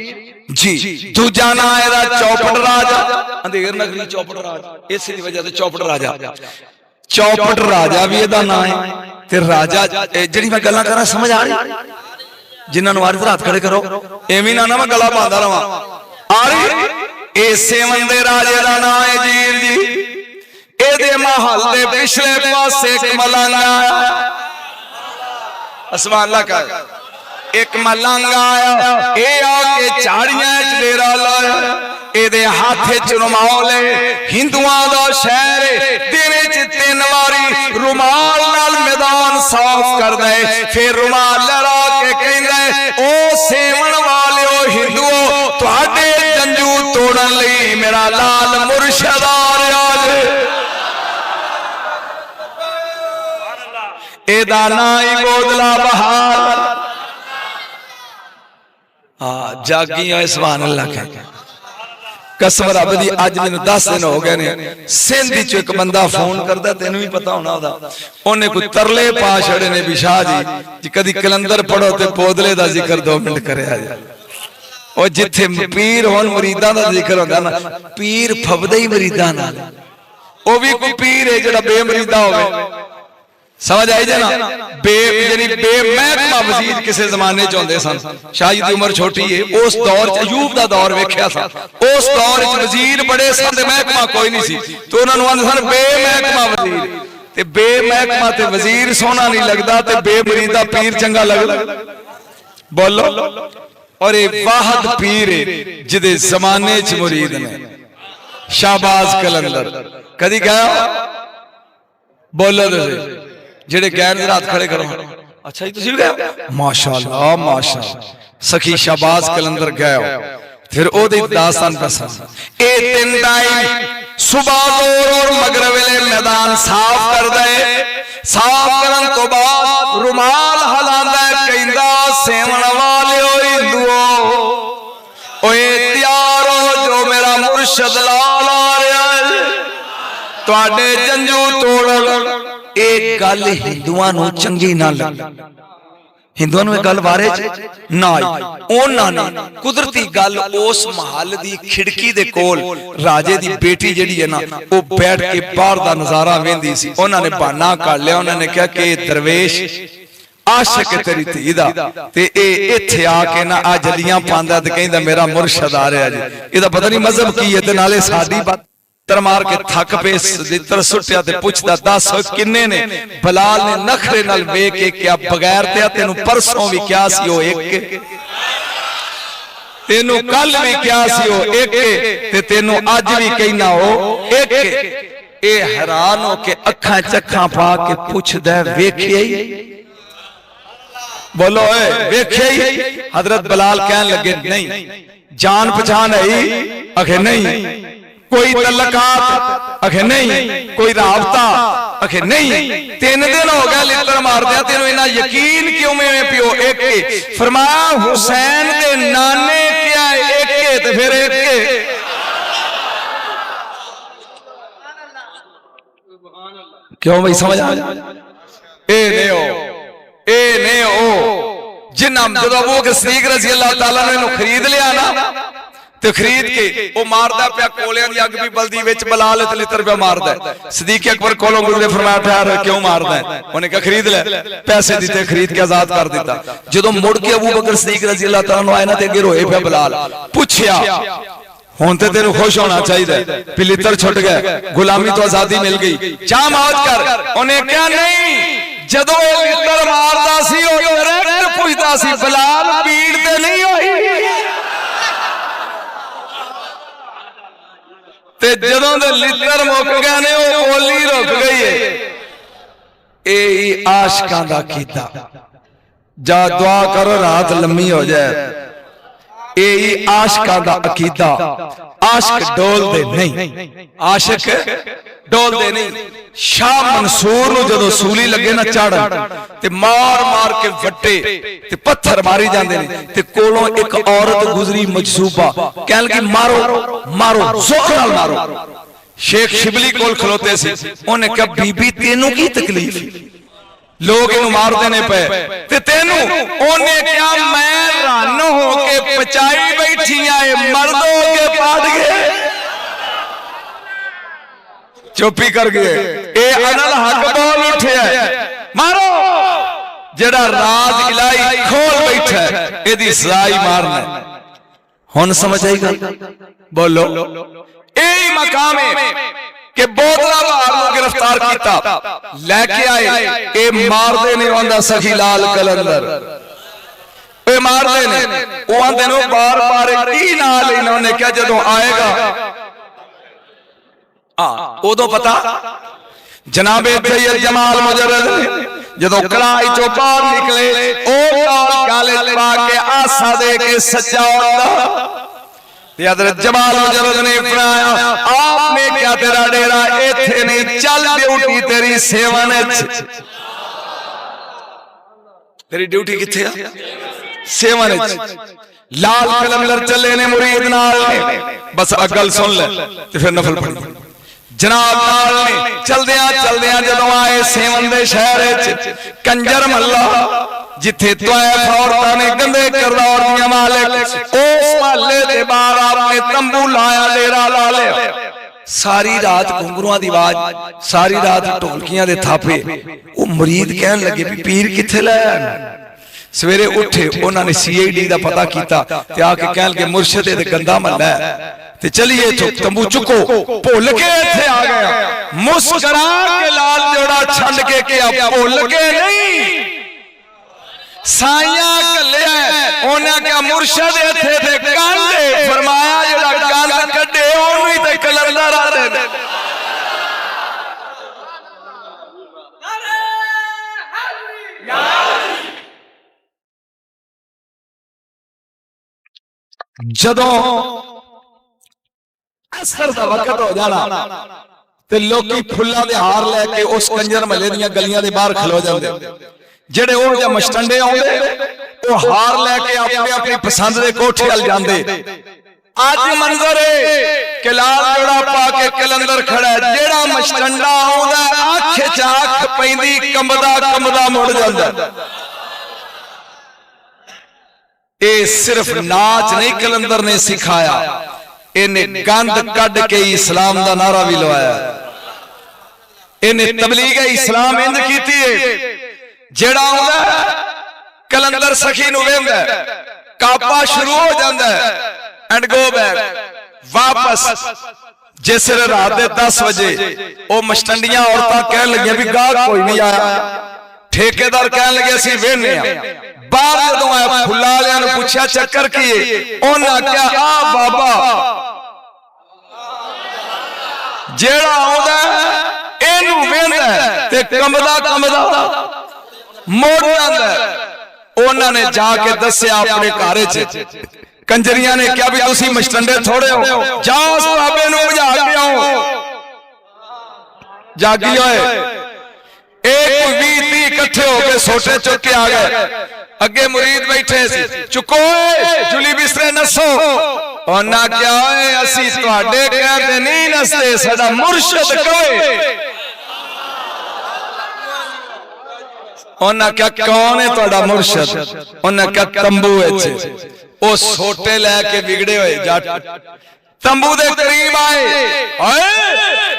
[SPEAKER 1] जी दूजा नाम है चौपट राजा अंधेर नगरी चौपट राजा इस वजह से चौपट राजा भी एदा नाम है ते राजा जेड़ी मैं गल्लां करा समझ आ रही जिन्हां नूं अर्ज रात खड़े करो एवें ना मैं गला पांदा रहां आ रही ए सेवन दे राजे दा नाम है जीर जी एदे महल दे पिछले पासे एक मलंग आया असमान ला का एक मलंग आया ए आके झाड़ियां च डेरा लाया एदे हाथे च रुमाल है हिंदुआं दा शहर दिन च 3 वारी रुमाल नाल मैदान साफ कर दे फिर रुमाल लड़ा के कहंदा ओ सेवन वालिओ हिंदुओ तुहाडे जंजू तोड़न लई मेरा लाल मुर्शद आ रहा है एदा नाम ही बोदला बहार जागियां सुभान अल्लाह कह कसम रब दी अज मैनू 10 दिन हो गए ने सिंध च एक बंदा फोन करदा तेनू भी पता होना ओदा ओने कोई तरले पा छड़े ने भी शाह जी कदी कलंदर पढ़ो ते बोदले दा जिक्र 2 मिनट करया जी ओ जिथे पीर होन मुरीदां दा जिक्र होंदा ना पीर फबदे ही मुरीदां नाल ओ भी कोई पीर है जेड़ा बेमरीदा होवे समझ आई जे ना बेमहकमा वजीर किसी जमाने च होंदे सन शाह जी दी उम्र छोटी है उस दौर च अयूब दा दौर वेख्या सा उस दौर च वजीर बड़े सन ते महकमा कोई नहीं सी तो उन्हां नूं आंदे सन बेमहकमा वजीर ते बेमहकमा ते वजीर सोहना नहीं लगदा ते बेमरीदा पीर चंगा लगदा बोलो और ये वाहद पीर है जिदे जमाने च मुरीद ने शाहबाज कलंदर कदी गया बोलो ਜਿਹੜੇ ਗੈਰ ਦੇ ਰਾਤ ਖੜੇ ਕਰੋ। ਅੱਛਾ ਜੀ ਤੁਸੀਂ ਵੀ ਗਏ? ਮਾਸ਼ਾਅੱਲਾ ਮਾਸ਼ਾਅੱਲਾ, सखी शाहबाज कलंदर गए हो। फिर ओदी दास्तान पसंद ए तीन टाइम सुबह जोर और मगरिब वेले मैदान साफ कर दे। साफ करन तो बाद रुमाल हलांदा कहंदा सेवन वालियो हिंदुओ ओए तैयार हो जो मेरा मुर्शद लाल आ रहा है तुहाडे जंजू तोड़न। एक गल हिंदुआं नूं चंगी ना लगी, हिंदुआं नूं गल बारे ना आई। उन्हां ने कुदरती गल उस महल दी खिड़की दे कोल राजे दी बेटी जिहड़ी है ना वो बैठ के बाहर दा नजारा वेंदी सी। उन्हां ने बहाना कर लिया, उन्हां ने कहा कि दरवेश आशिक है तेरी धी दा ते ए इत्थे आके ना आ जलियां पांदा ते कहंदा मेरा मुर्शद आ रहा जी। इहदा पता नहीं मजहब की है ते नाले साडी बात मार के थक पे जित्र सुटिया ते पुछदा 10 किन्ने ने। बलाल ने नखरे नाल वेख के क्या बगैर ते तेनू परसों भी क्या सी ओ एक, तेनू कल भी क्या सी ओ एक ते तेनू अज भी कहना ओ एक। ए हैरान हो के अखां चखां पा के पुछदा वेखिया ही? बोलो ए वेखिया ही? हजरत बलाल कहन लगे नहीं। जान पहचान है? आखे नहीं। कोई तलकात? आखे नहीं। कोई राबता? आखे नहीं। 3 दिन हो गए लित्र मारदे तेनू इना यकीन क्यों में पियो एक? फरमाया हुसैन दे नाने क्या एक ते फिर एक। क्यों भाई समझ आ? ए ने ओ जिन्ना जब अबू बकर सिद्दीक रज़ी अल्लाह तआला ने खरीद लिया ना ते खरीद के वो मारदा पिया कोलियां दी अग भी बलदी विच बलाल ते लित्र पे मारदा। सिद्दीक अकबर कोलों गुजरे फरमाया ठहर क्यों मारदा है? उन्होंने कहा खरीद ले। पैसे दिते खरीद के आजाद कर दिता। जदों मुड़ के अबू बकर सिद्दीक रज़ी अल्लाह तआला नु आए ना ते अगे रोए पिया बलाल। पूछया हुण ते तेनू खुश होना चाहिए कि लित्र छुट गए, गुलामी तो आजादी मिल गई, चाह मौज कर। उन्हें क्या नहीं जदों लित्र मारदा सी ओ डायरेक्ट पुछदा सी बलाल पीड़ ते नहीं होई ते जदों दे लित्र मुक गए ने ओ बोली रुक गई है। ए आशिकां दा कीता जा दुआ करो रात लम्मी हो जाए। ए आशिकां दा अकीदा। आशिक डोल दे नहीं, आशिक डोल दे नहीं। शाह मंसूर नु जदों सूली लगे ना चढ़ ते मार मार के वट्टे ते पत्थर मारी जांदे ने ते कोलों एक औरत गुजरी मजसूबा कहन लगी मारो मारो जोर नाल मारो। शेख शिबली कोल खलोते सी। उन्हें कहा बीबी तेनू की तकलीफ? लोग इन्हू मार देने पे ते तेनू? उन्हें क्या मैं रन हो के पचाई बैठी आए मर्द हो के पाट गए। चुप्पी कर गए। ए अनल हक बोल उठे मारो जेड़ा राज इलाही खोल बैठा है एदी सजाई मारना। हुन समझ आई गल? बोलो यही मकाम है कि बोतला बहार को गिरफ्तार किया लैके आए ए मारदे ने आंदा सखी लाल कलंदर ए मारदे ने ओ आंदे नो बार बार की नाल इन्होंने क्या जदों आएगा उदों पता जनाबे सैयद जमाल मुजर्रद जदों कलाई चों बाहर निकले ओ काल काले पा के आसा दे के सच्चा होंदा। हज़रत जमाल मुजर्रद ने फरमाया आपने क्या तेरा डेरा इत्थे नहीं चल ड्यूटी तेरी सेवा ने। तेरी ड्यूटी किथे है? सेवा ने। लाल कलंदर चले ने मुरीद नाल बस अगल सुन ले ते फिर नफल पढ़। जनाब नाल ने चलदियां जदों आए सेवन दे शहर कंजर महला जिथे तौयफ औरतां ने गंदे किरदार दियां मालिक उस महल्ले दे बाहर आपने तंबू लाया डेरा ला लिया। सारी रात घुंघरूआं दी आवाज, सारी रात ढोलकियां दे थापे। वो मुरीद कहन लगे भी पीर किथे लाया? सवेरे उठे उन्होंने CID दा पता किया ते आके कहन लगे मुर्शिद ते गंदा महल्ला है ते चलिए तंबू चुको। भुल के इत्थे आ गया मुस्कुरा के लाल जोड़ा छंड के क्या भुल के नहीं साइया कलिया उन्हें क्या मुर्शिद इत्थे ते कांडे फरमाया जेड़ा गंद कड्डे ओनू ही ते कलंदर आ दे। जदों असर दा वक्त हो जाना ते लोकी फुल्लां दे हार लैके उस कंजर महल्ले दीयां गलियां दे बाहर खलो जांदे। जेड़े ओह जिह मस्टंडे आउंदे ओह हार लैके अपनी अपनी पसंद दे कोठे अल जांदे। अज मंजर है कि लाल जोड़ा पा के कलंदर खड़ा है। जेड़ा मस्टंडा आउंदा अख च अख पैंदी कंबदा कंबदा मुड़ जांदा। ये सिर्फ नाच नहीं कलंदर ने सिखाया, इन्हें गंद कढ़ के इस्लाम दा नारा भी लवाया। इन्हें तबलीग इस्लाम इंज कीती है। जेड़ा आउंदा कलंदर सखी नूं वेंदा कापा शुरू हो जांदा एंड गो बैक वापस। जिस रात दे 10 बजे ओ मस्टंडियां औरतां कहन लगियां भी गाहक कोई नहीं आया। ठेकेदार कहन लगे असीं वेहने आ। बाहर जदों आया फुल्ला वालियां नूं पुछया चक्कर की है, उन्हां आख्या आ बाबा जेड़ा आउंदा इहनूं वेंदा ते कंबदा कंबदा मुड़ जांदा। उन्हां ने जाके दस्सिया अपने घर च। कंजरियां ने क्या भी तुसी मस्टंडे थोड़े हो, जाओ उस बाबे नूं बुझा के आओ। जागी होए एक 20-30 इकट्ठे होके सोटे चुक के आ गए। अगे मुरीद बैठे सी, चुको जुली बिस्तरे नसो। उन्हां क्या होए असीं तुहाडे कहते नहीं नसते, साडा मुर्शिद कहे। उन्हां क्या कौन है तुहाडा मुर्शिद? उन्हां क्या तंबू विच। ओ सोटे लैके बिगड़े हुए जट तंबू दे करीब आए।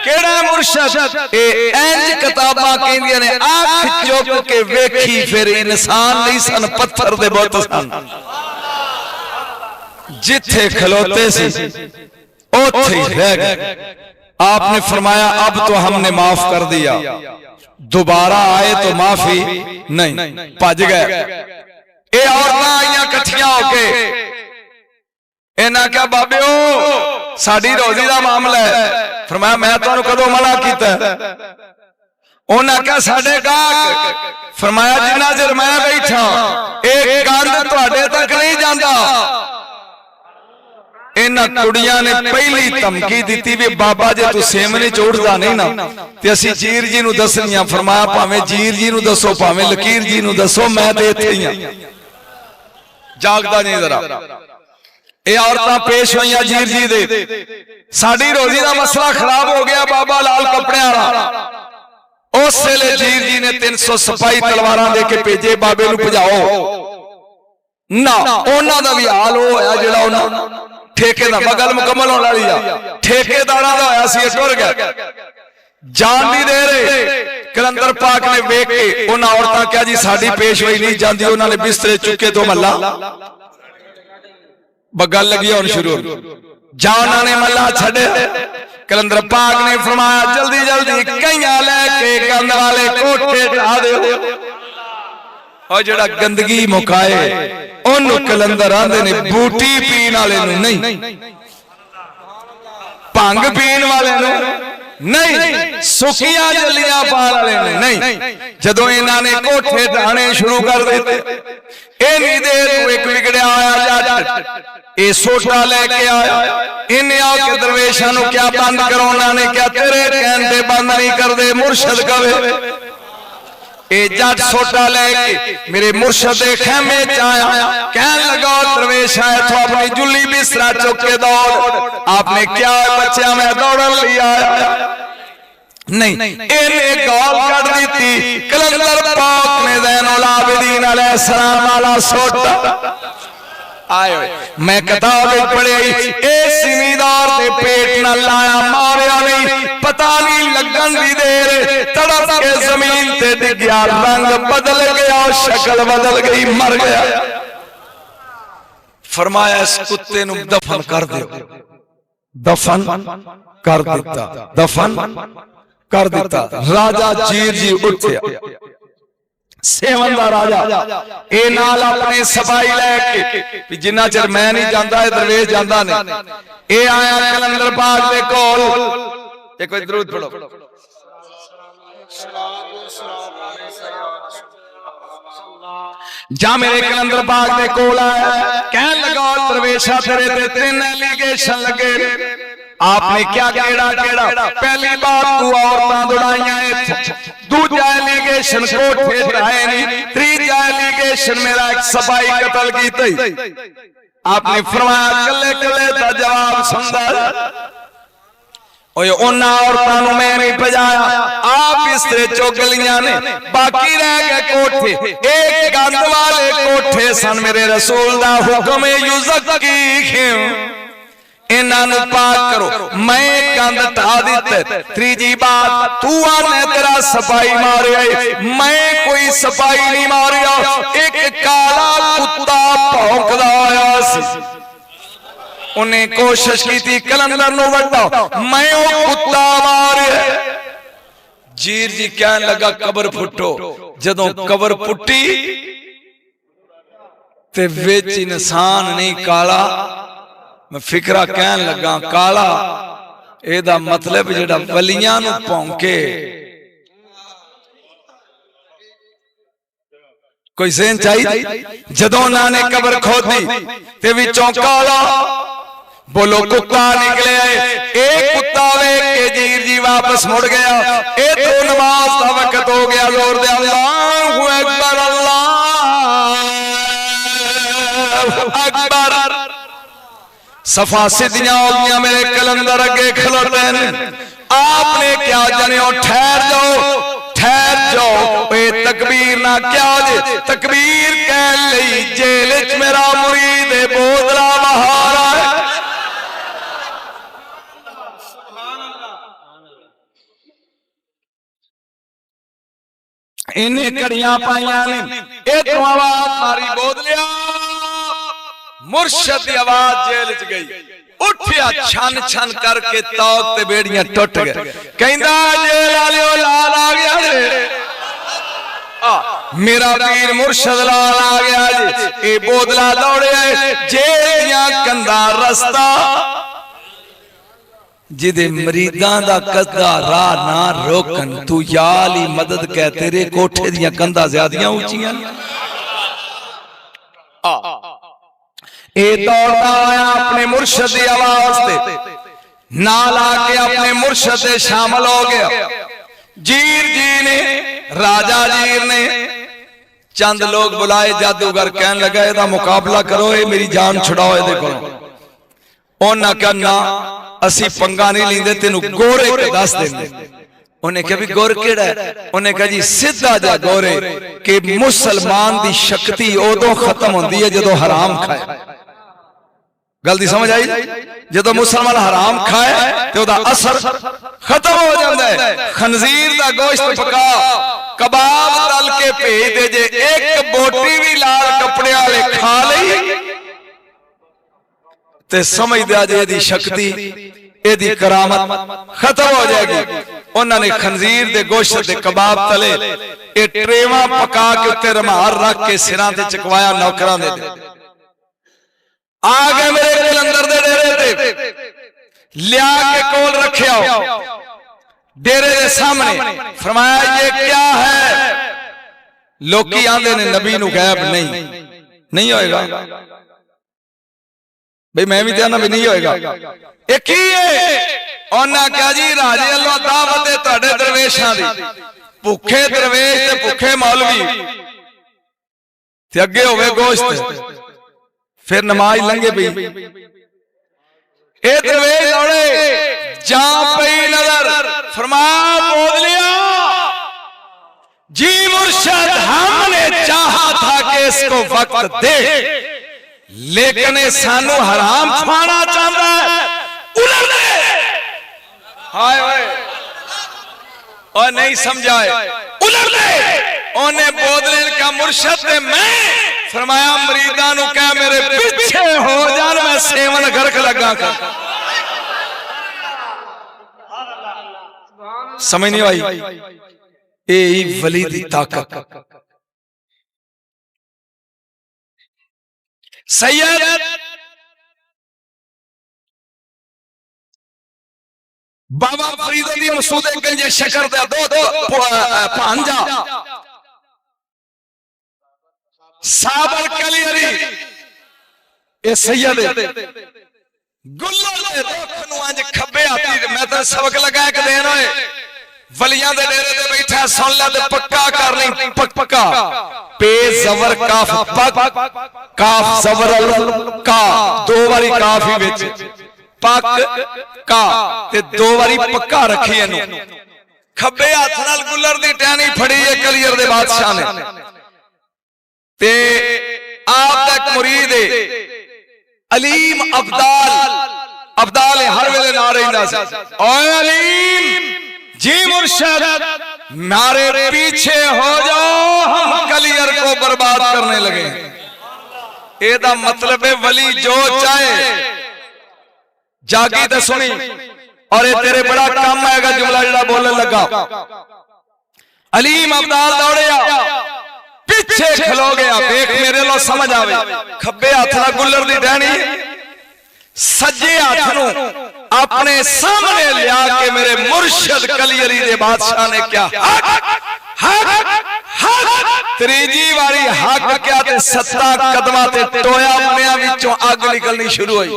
[SPEAKER 1] केड़ा मुर्शिद? ए इंज किताबां कहंदियां ने अख चुक के वेखी फिर इंसान नहीं सन, पत्थर दे बुत सन। जिथे खलोते सी ओथे ही रह गए। आपने फरमाया अब तो हमने माफ कर दिया, दोबारा आए तो माफी नहीं। भज गए। ये औरतां आईयां कट्ठियां होके, इन्हां क्या बाबे ओ साडी रोजी दा मामला है। फरमाया मैं तुहानूं कदों मना कीता? उन्हां क्या साडे गाहक। फरमाया जिन्ना चिर मैं बैठा एक गंद तुहाडे तक नहीं जांदा। इन्हां कुड़ियां ने पहली धमकी दी भी बाबा जे तू सेमने च उठदा नहीं ना ते असीं जीर जी नूं दसणियां। फरमाया भावें जीर जी नूं दसो भावें लकीर जी नूं दसो, मैं ते इत्थे ही हां। जागदा नहीं जरा। ये औरतां पेश हुई जीर जी दे, साडी रोजी का मसला खराब हो गया बाबा लाल कपड़े वाला। उस वेले जीर जी ने 300 सिपाही तलवारां दे के भेजे बाबे नूं भजाओ ना। उन्हां दा भी हाल हो होया जिहड़ा उन्हां ठेकेदार बगल मुकम्मल होने वाली आ ठेकेदारां दा होया सी, टुर गया। जान नहीं दे रहे। कलंदर पाक ने वेख के उन्हां औरतां क्या जी साडी पेशवाई नहीं जाती। उन्होंने बिस्तरे चुके तो महला बगल लगी होनी शुरू जा। उन्होंने महला छड़े। कलंदर पाक ने फरमाया जल्दी जल्दी कईयां लैके कंध वाले कोठे ढा दो। और जड़ा गंदगी मुकाए ओनू कलंदर आंदे ने बूटी पीण वाले नूं नहीं, भंग पीण वाले नूं नहीं, सुखियां जलियां पाल वाले नहीं। जदों इन्हां ने कोठे ढाने शुरू कर दिते, इन्नी देर तू एक बिगड़िया आया जट ये सोटा लेके आया। इन्हें आके दरवेशां नूं क्या बंद करो? उन्होंने क्या तेरे कहण ते बंद नहीं करदे, मुर्शद कवे। ए जट सोटा लेके मेरे मुर्शद दे खेमे च आया। कहन लगा दरवेश आया तो अपनी जुली बिस्तरा चुक के दौड़। आपने क्या बच्चा मैं दौड़न लई आया नहीं। इन्हें गौल कर दी। कलंदर पाक ने ज़ैनुल आबिदीन अलैहिस्सलाम वाला सोटा आयो। मैं किताब पढ़ी ए जिमीदार दे पेट न लाया मारिया नहीं, पता नहीं लगन दी देर तड़प के जमीन ते डिग्या, रंग बदल गया, शक्ल बदल गई, मर गया। फरमाया इस कुत्ते नूं दफन कर दो। दफन कर दिता, दफन कर दिता। राजा जीर जी उठया, सेवन दा राजा ए नाल अपने सफाई लैके जिन्ना चिर मैं नहीं जांदा दरवेश जांदा नहीं। ए आया कलंदर पाक दे कोल। एक दरूद पढ़ो। जा मेरे कलंदर पाक दे कोल आया कहन लगा दरवेशा तेरे ते 3 एलिगेशन लगे आपने क्या केड़ा केड़ा पहली बात तू औरतां दौड़ाइयां दूजा एलिगेशन कोठे ढाए नहीं तीजा एलिगेशन मेरा एक सपाई कतल कीती आपने फरमाया कल्ले कल्ले दा जवाब सुनदा ओए उन्ना औरतां मैं नहीं भजाया आप बिस्तरे चौगलियां ने बाकी रह गए कोठे एक गंद वाले कोठे सन मेरे रसूल दा हुक्म युज़क्कीहिम इन्हां पाक करो मैं गंद ढा दिते तीजी बात तू आने तेरा सपाई मारिया मैं कोई सपाई नहीं मारिया एक काला कुत्ता भौंकदा आया सी उन्हें कोशिश की थी कलंदर नु वड्डा मैं वो कुत्ता मारिया जीर जी कहन लगा कबर फुटो जदों कबर पुट्टी ते विच इंसान नहीं काला मैं फिकरा कहन लगा काला एदा मतलब जेड़ा वलियां नु भौंके कोई सेन चाहिए जदों उन्होंने कबर खोदी ते विचों काला बोलो कुत्ता निकले एक कुत्ता वेख के जीर जी वापस मुड़ गया ए तो नमाज का वक्त हो गया जोर दे अल्लाहू अकबर अल्लाहू अकबर सफा सिद्धियां हो गया मेरे कलंदर अगे खलोते हैं आपने क्या जने ठहर जाओ ए तकबीर ना क्या जे तकबीर कह लई जेल च मेरा मुरीद बोदला महारा इन्हें कड़ियां पाइया ने एक आवाज मारी बोदलिया मुर्शद की आवाज जेल च गई उठिया छन छन करके तौक ते बेड़ियां टुट गए कहंदा जेल वाले लाल आ गया रे मेरा पीर मुर्शद लाल आ गया जी ए बोदला दौड़े जेल दियां कंधा रस्ता जिदे मरीदां दा कदा राह ना रोकन तू याल ही मदद कह तेरे कोठे दियां कंधा ज्यादा ऊंचियां ए दौड़दा आया अपने मुर्शद दी आवाज ते नाल आके अपने मुर्शद से शामिल हो गया जीर जी ने राजा जीर ने चंद लोग बुलाए जादूगर कहन लगा एदा मुकाबला करो ये मेरी जान छुड़ाओ ए देखो उन्हें कहना असी पंगा नहीं लींदे तेनू गोरे के दस देंगे उन्हें कहा भी गोर केड़ा है उन्हें कहा जी सीधा जा गोरे कि मुसलमान दी शक्ति उदों खत्म होती है जदों हराम खाए गल दी समझ आई जदों मुसलमान हराम खाए तो उदा असर खत्म हो जाता है खंजीर दा गोश्त पका कबाब तल के भेज दे जे एक बोटी भी लाल कपड़े वाले खा लई ते समझ दिया जे दी शक्ति एदी करामत खत्म हो जाएगी उन्होंने खंजीर दे गोश्त दे कबाब तले ए ट्रेवा पका के उत्ते रमार रख के सिरां ते चकवाया नौकरां दे आ गए मेरे कलंदर दे डेरे ते लिया के कोल रखिया डेरे दे सामने फरमाया ये क्या है लोकी आंदे ने नबी नु गायब नहीं होएगा भाई मैं भी कहना भी नहीं होएगा एक ही है उन्हें क्या जी राजे अल्लाह दावत है तुहाडे दरवेशां दी भुखे दरवेश ते भुखे मौलवी ते अगे होवे गोश्त फिर नमाज लंघे पई ए दरवेश दौड़े जा पई नजर फरमाया बोल लिया जी मुर्शद हमने चाहा था कि इसको वक्त दे लेकिन सानू हराम खाना चाहता है उलट दे हाय हाय और नहीं समझाए उलट दे उन्हें बोदले का मुर्शद ने मैं फरमाया मरीदा नु कह मेरे पीछे हो जान मैं सेवन गर्क लगा कर समझ नहीं आई ए वली दी ताकत सैयद बाबा फरीदुद्दीन मसूदे गंजे शकर दे दो भांजा साबर कलियरी ए सैयद गुल्लर दे रुख नूं अंज खब्बे हाथी मैं तो सबक लगा एक दिन होए वलियां दे डेरे ते बैठा सुन ला ते पक्का कर ली पक्का पे जबर काफ पक काफ जबर का दो बारी काफ ही विच पक का ते दो बारी पक्का रखी इनू खब्बे हाथ नाल गुल्लर दी टहनी फड़ी है कलियर दे बादशाह ने ते आप दा एक मुरीद है अलीम अब्दाल हर वेले ना रहिंदा सी ओए अलीम जी मुर्शिद मारे पीछे हो जाओ हम कलियर को बर्बाद करने लगे एदा मतलब है वली जो चाहे जागी तो सुनी और ये तेरे बड़ा काम आएगा जुमला जड़ा बोलने लगा अलीम अब्दाल दौड़िया पीछे खलो गया देख मेरे लो समझ आवे खब्बे हाथ ना गुल्लर दी डहनी सज्जे हाथ नू अपने सामने लिया के मेरे मुर्शिद कलियरी दे बादशाह ने क्या हक त्रीजी वारी हक क्या ते 7 कदमां ते टोया अपने विचों आग निकलनी शुरू हुई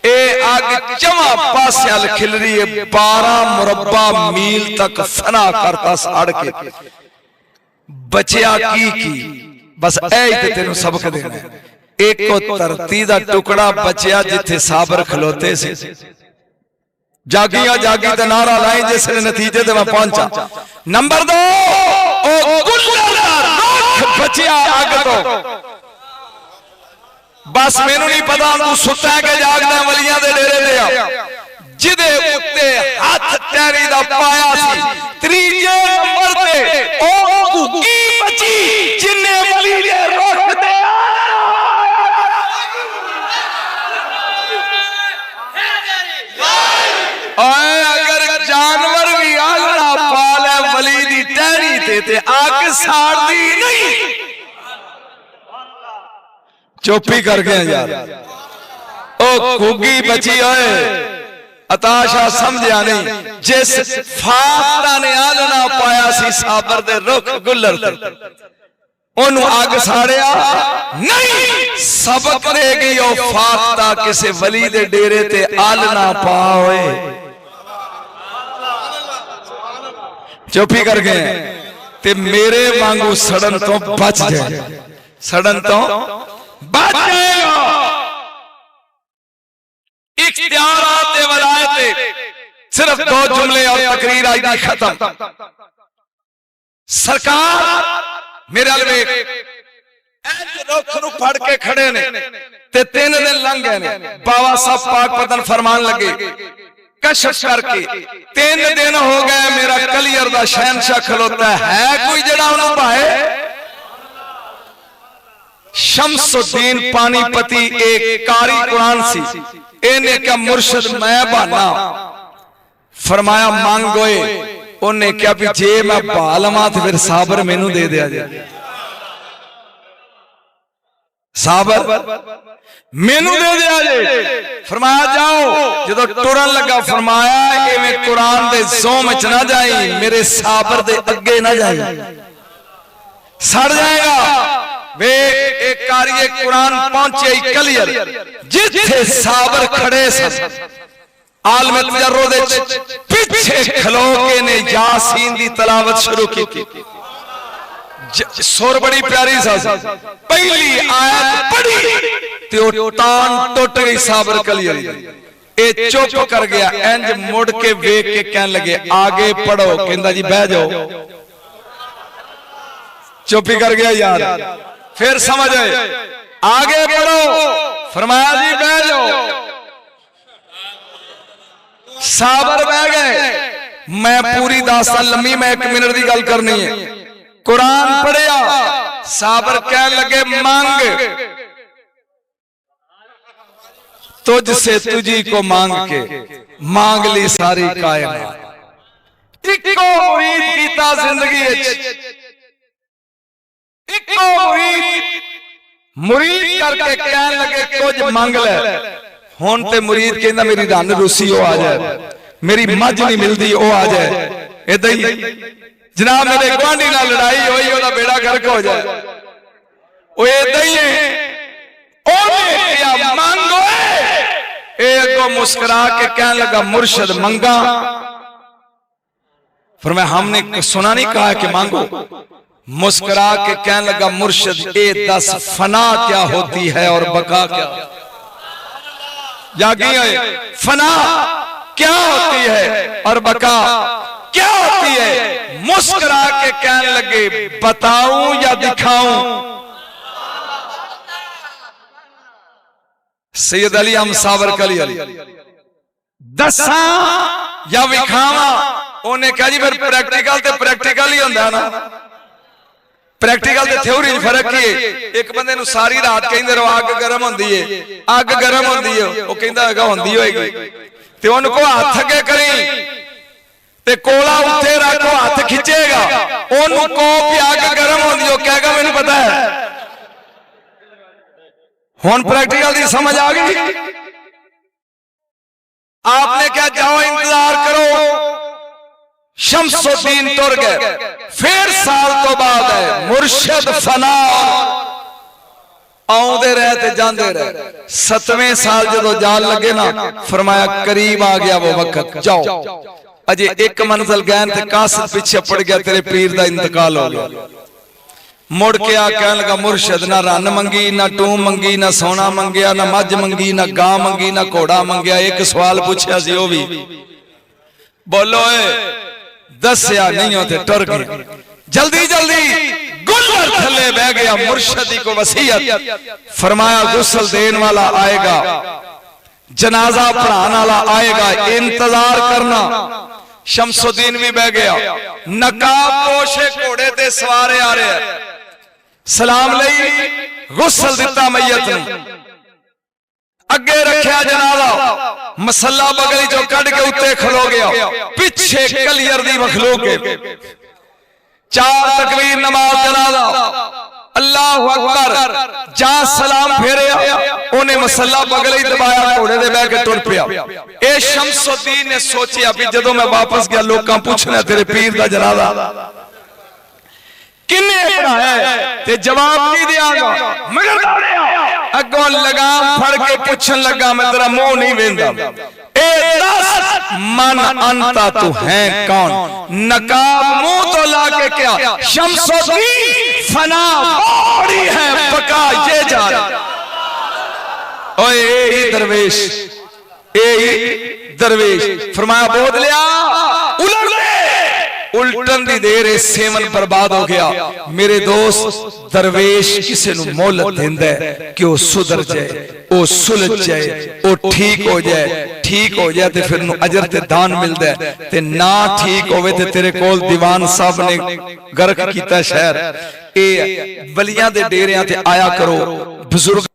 [SPEAKER 1] ए आग चवा पासे खिल रही है 12 मुरब्बा मील तक फना करता साड़ के बचिया की बस ऐ ते तेनू सबक देना है एक को धरती दा टुकड़ा बचिया जिथे साबर खलोते से जागिया जागी ते नारा लाई जिस नतीजे ते मैं पहुंचा नंबर 2 ओ गुल्लर बचिया आग तो बस मैनू नहीं पता तू सुता के जागदा वलियां दे डेरे ते आ जिदे उत्ते हाथ तैरी दा पाया सी त्रीजे नंबर ते ओ घुगी बची जिन्ने वली दे रुख ते ओए अगर जानवर भी आलड़ा पाले वली दी टहनी ते आग साड़दी नहीं चुप्पी कर गए यार ओ घुगी बची ओए अताशा समझिया नहीं जिस फाकता ने आलना पाया सी साबर दे रुख गुल्लर ते ओनू आग साड़िया नहीं सबक रह गई ओ फाकता किसे वली दे डेरे ते आलना पाए चुप्पी कर गए ते मेरे वांगू सड़न तो बच जाए सड़न तो बच जाएगा इख्तियारात वलायत सिर्फ 2 जुमले और तकरीर आई दी खत्म सरकार मेरे अलवे इंज रुख नू फड़ के खड़े ने ते 3 दिन लंघ गए ने बाबा साहब पाक पतन फरमान लगे कशफ करके 3 दिन हो गए मेरा कलियर दा शहनशाह खलोता है कोई जड़ा उन्हों भाए शमसुद्दीन पानीपति एक कारी कुरान सी इन्हें क्या मुर्शिद मैं बहाना फरमाया मांगोए उन्हें क्या भी जे मैं बालमा तो फिर साबर मैनू दे दिया जाए साबर मैनू दे दिया जाए फरमाया जाओ जो टुरन लगा फरमाया इवें कुरान दे ज़ोम च ना जाई मेरे साबर दे अगे ना जाई सड़ जाएगा वे एक कारी कुरान पहुंचे कलियर जिथे साबर खड़े सन आलम तजर्रो दे पीछे खलो के ने यासीन दी तिलावत शुरू की सुर बड़ी प्यारी सा पहली आयत पढ़ी ते ओ टान टुट गई साबर कलियर ए चुप कर गया इंज मुड़ के वेख के कहने लगे आगे पढ़ो कहंदा जी बह जाओ चुप ही कर गया यार फिर समझ आए आगे बढ़ो फरमाया जी बह जाओ साबर बह गए मैं पूरी दास्तान लम्मी मैं 1 मिनट की गल करनी है कुरान पढ़िया साबर कह लगे मांग तुझसे तुझी को मांग के मांग ली सारी कायनात इको मुरीद कीता जिंदगी इको मुरीद करके कहन लगे कुछ मांग ले हुण ते मुरीद कहंदा मेरी रन रूसी हो आ जाए मेरी मझ नहीं मिलती वो आ जाए इदा ही जनाब मेरे गुआंढी नाल लड़ाई हुई ओदा बेड़ा गर्क हो जाए वो इदा ही है मांगो। एगो मुस्कुरा के कहने लगा मुर्शद मंगा। फिर मैं हमने सुना नहीं कहा कि मांगो। मुस्कुरा के कहने लगा मुर्शद ए 10 फना क्या होती है और बका क्या। जागी है फना क्या होती है और बका क्या होती है। मुस्कुरा के कहने लगे बताऊं या दिखाऊं। सैयद अली हम सावर कली दसा या विखावा। उन्हें कहा जी फिर प्रैक्टिकल ते प्रैक्टिकल ही होंदा ना। प्रैक्टिकल ते थ्योरी च फर्क ही है। एक बंदे नु सारी रात कहंदे रहो अग गर्म होंदी है, अग गर्म होंदी है, वो कहंदा हैगा होंदी होएगी ते उनको हाथ अगे करी ते कोला उत्ते रखो हाथ खिंचेगा ओनू को कि अग गर्म होंदी हो कहेगा मैनू पता है। हुण प्रैक्टिकल दी समझ आ गई। आपने क्या जाओ इंतजार करो। शमसुद्दीन तुर गए। फिर साल तो बाद है मुर्शद फना आउंदे रहे ते जांदे रहे। 7वें साल जदों जाल लगे ना फरमाया करीब आ गया वो वक्त, जाओ अजे एक मंजिल गए ते कासिद पीछे पड़ गया, तेरे पीर दा इंतकाल हो गया। मुड़ के आ कहने लगा मुर्शद ना रन मंगी, ना टूम मंगी, ना सोना मंगिया, ना मज मंगी, ना गां मंगी, ना घोड़ा मंगिया। एक सवाल पूछया सी ओ भी बोलो दसिया नहीं होते टुर गए। जल्दी जल्दी गुलवर थले बह गया। मुर्शदी को वसीयत फरमाया गुस्ल देने वाला आएगा, जनाजा पढ़ाने वाला आएगा, इंतजार करना। शमसुद्दीन भी बह गया। नकाब पोशे घोड़े ते सवारे आ रहे। सलाम लई गुस्ल दिता मैयत नूं, अगे रखा जनाजा। मसला बगली चो कड़ के उत्ते खलो गया। पिछे कलियर दी मखलूक के 4 तकबीर नमाज जनाजा अल्लाहु अकबर जा सलाम फेरे उन्हें मसला बगली दबाया घोड़े दे बह के टुर पिया। ए शमसुद्दीन ने सोचिया भी जदों मैं वापस गया लोकां पूछना तेरे पीर दा जनाजा किन्ने पढ़ाया ते जवाब नहीं दियागा। मगर अगों लगाम फड़ के पूछन लगा मैं तेरा मुंह नहीं वेंदा। ए 10 मन अंता तू है कौन। नकाब मुंह तो ला के क्या शमसुद्दीन फना बड़ी है बका ये जा। ओए ए दरवेश, ए दरवेश फरमाया बोध लिया उलट ले। उल्टन दी देर सेवन बर्बाद हो गया। मेरे दोस्त दरवेश किसी नूं मोहलत देंदा है कि वो सुधर जाए, वो सुलझ जाए, वो ठीक हो जाए। ठीक हो जाए तो फिर अजर ते दान मिलता है, ते ना ठीक होवे ते तेरे कोल दीवान साहब ने गर्क कीता शहर। ए बलियां दे डेरियां ते आया करो बुजुर्ग